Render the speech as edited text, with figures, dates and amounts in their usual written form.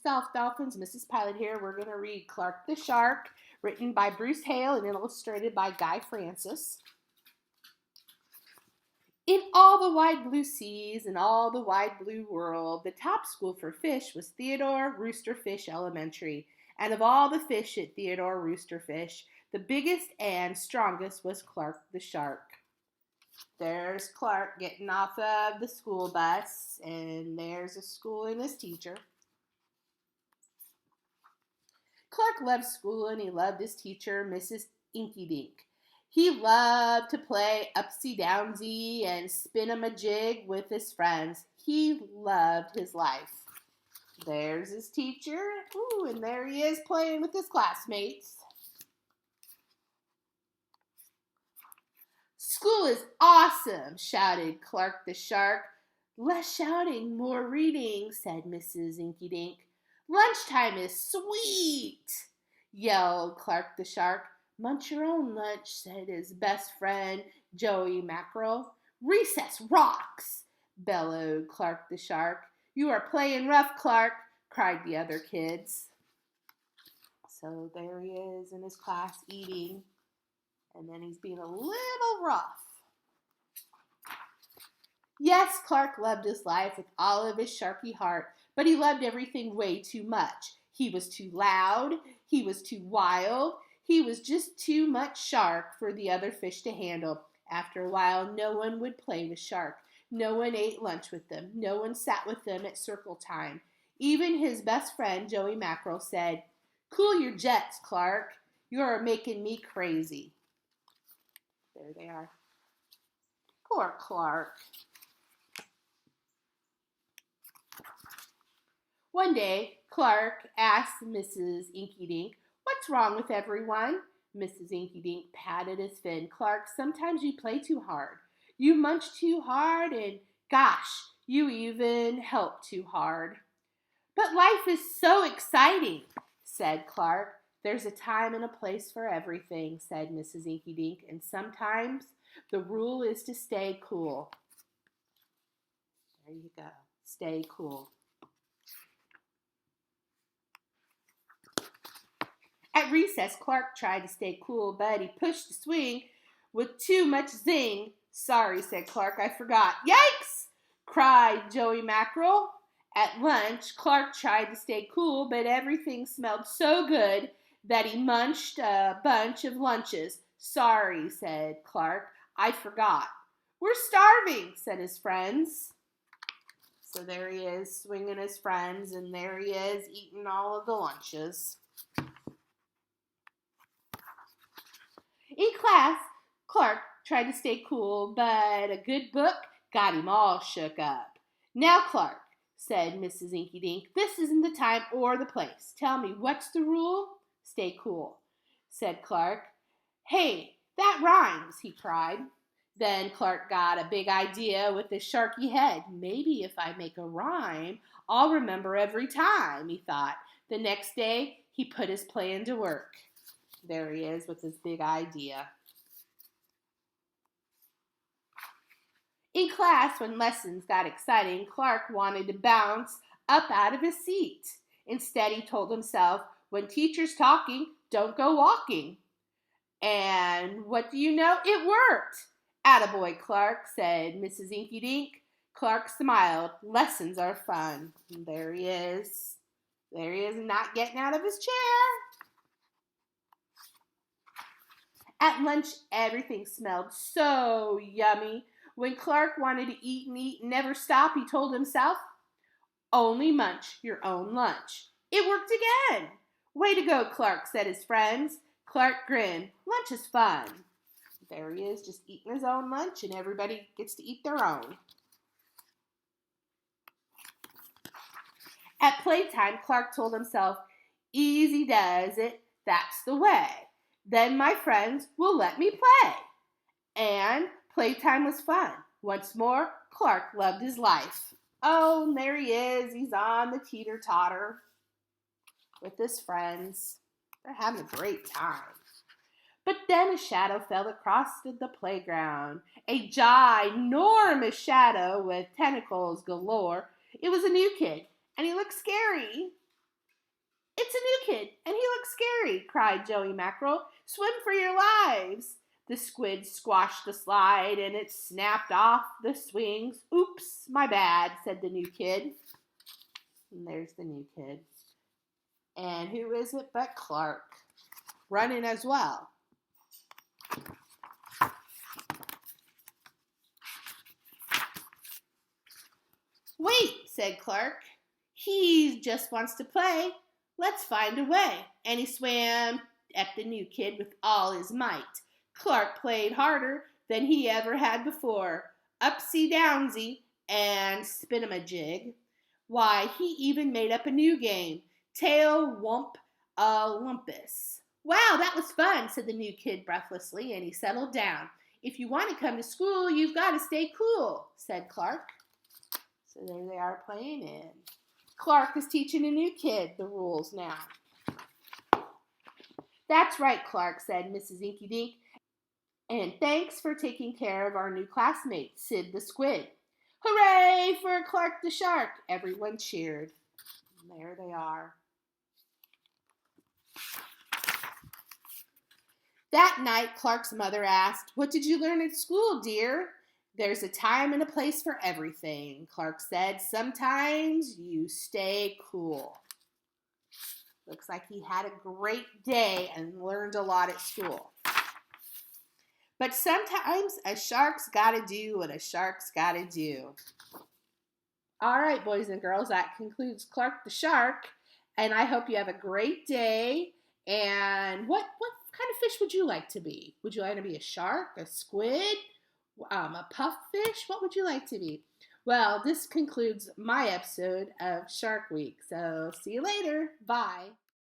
South Dolphins, Mrs. Pilot here. We're going to read Clark the Shark, written by Bruce Hale and illustrated by Guy Francis. In all the wide blue seas and all the wide blue world, the top school for fish was Theodore Roosterfish Elementary. And of all the fish at Theodore Roosterfish, the biggest and strongest was Clark the Shark. There's Clark getting off of the school bus, and there's a school and his teacher. Clark loved school, and he loved his teacher, Mrs. Inky Dink. He loved to play upsy-downsy and spin-a-majig with his friends. He loved his life. There's his teacher. Ooh, and there he is playing with his classmates. School is awesome, shouted Clark the Shark. Less shouting, more reading, said Mrs. Inky Dink. Lunchtime is sweet, yelled Clark the Shark. Munch your own lunch, said his best friend, Joey Mackerel. Recess rocks, bellowed Clark the Shark. You are playing rough, Clark, cried the other kids. So there he is in his class eating, and then he's being a little rough. Yes, Clark loved his life with all of his sharky heart, but he loved everything way too much. He was too loud, he was too wild, he was just too much shark for the other fish to handle. After a while, no one would play with Shark. No one ate lunch with them. No one sat with them at circle time. Even his best friend, Joey Mackerel, said, "Cool your jets, Clark. You're making me crazy." There they are. Poor Clark. One day, Clark asked Mrs. Inky Dink, "What's wrong with everyone?" Mrs. Inky Dink patted his fin. "Clark, sometimes you play too hard. You munch too hard, and gosh, you even help too hard." "But life is so exciting," said Clark. "There's a time and a place for everything," said Mrs. Inky Dink, "and sometimes the rule is to stay cool." There you go. Stay cool. At recess, Clark tried to stay cool, but he pushed the swing with too much zing. "Sorry," said Clark, "I forgot." "Yikes!" cried Joey Mackerel. At lunch, Clark tried to stay cool, but everything smelled so good that he munched a bunch of lunches. "Sorry," said Clark, "I forgot." "We're starving," said his friends. So there he is, swinging his friends, and there he is, eating all of the lunches. In class, Clark tried to stay cool, but a good book got him all shook up. "Now, Clark," said Mrs. Inky Dink, "this isn't the time or the place. Tell me, what's the rule?" "Stay cool," said Clark. "Hey, that rhymes," he cried. Then Clark got a big idea with his sharky head. "Maybe if I make a rhyme, I'll remember every time," he thought. The next day, he put his plan to work. There he is with his big idea. In class, when lessons got exciting, Clark wanted to bounce up out of his seat. Instead, he told himself, "When teacher's talking, don't go walking." And what do you know? It worked. "Attaboy, Clark," said Mrs. Inky Dink. Clark smiled. Lessons are fun. And there he is. There he is, not getting out of his chair. At lunch, everything smelled so yummy. When Clark wanted to eat and never stop, he told himself, "Only munch your own lunch." It worked again. "Way to go, Clark," said his friends. Clark grinned. Lunch is fun. There he is, just eating his own lunch, and everybody gets to eat their own. At playtime, Clark told himself, "Easy does it, that's the way. Then my friends will let me play." And playtime was fun. Once more, Clark loved his life. Oh, and there he is. He's on the teeter-totter with his friends. They're having a great time. But then a shadow fell across the playground. A ginormous shadow with tentacles galore. It was a new kid, and he looked scary. It's a new kid, and he looks scary, cried Joey Mackerel. Swim for your lives. The squid squashed the slide, and it snapped off the swings. Oops, my bad, said the new kid. And there's the new kid. And who is it but Clark, running as well. Wait, said Clark. He just wants to play. Let's find a way. And he swam at the new kid with all his might. Clark played harder than he ever had before. Upsy downsy and spin-em-a-jig. Why, he even made up a new game. Tail wump a lumpus. Wow, that was fun, said the new kid breathlessly, and he settled down. If you want to come to school, you've got to stay cool, said Clark. So there they are playing in. Clark is teaching a new kid the rules now. That's right, Clark, said Mrs. Inky Dink. And thanks for taking care of our new classmate, Sid the Squid. Hooray for Clark the Shark! Everyone cheered. And there they are. That night, Clark's mother asked, "What did you learn at school, dear?" "There's a time and a place for everything," Clark said. "Sometimes you stay cool." Looks like he had a great day and learned a lot at school. But sometimes a shark's got to do what a shark's got to do. All right, boys and girls, that concludes Clark the Shark. And I hope you have a great day. And what kind of fish would you like to be? Would you like to be a shark, a squid, a puffish? What would you like to be? Well, this concludes my episode of Shark Week. So see you later. Bye.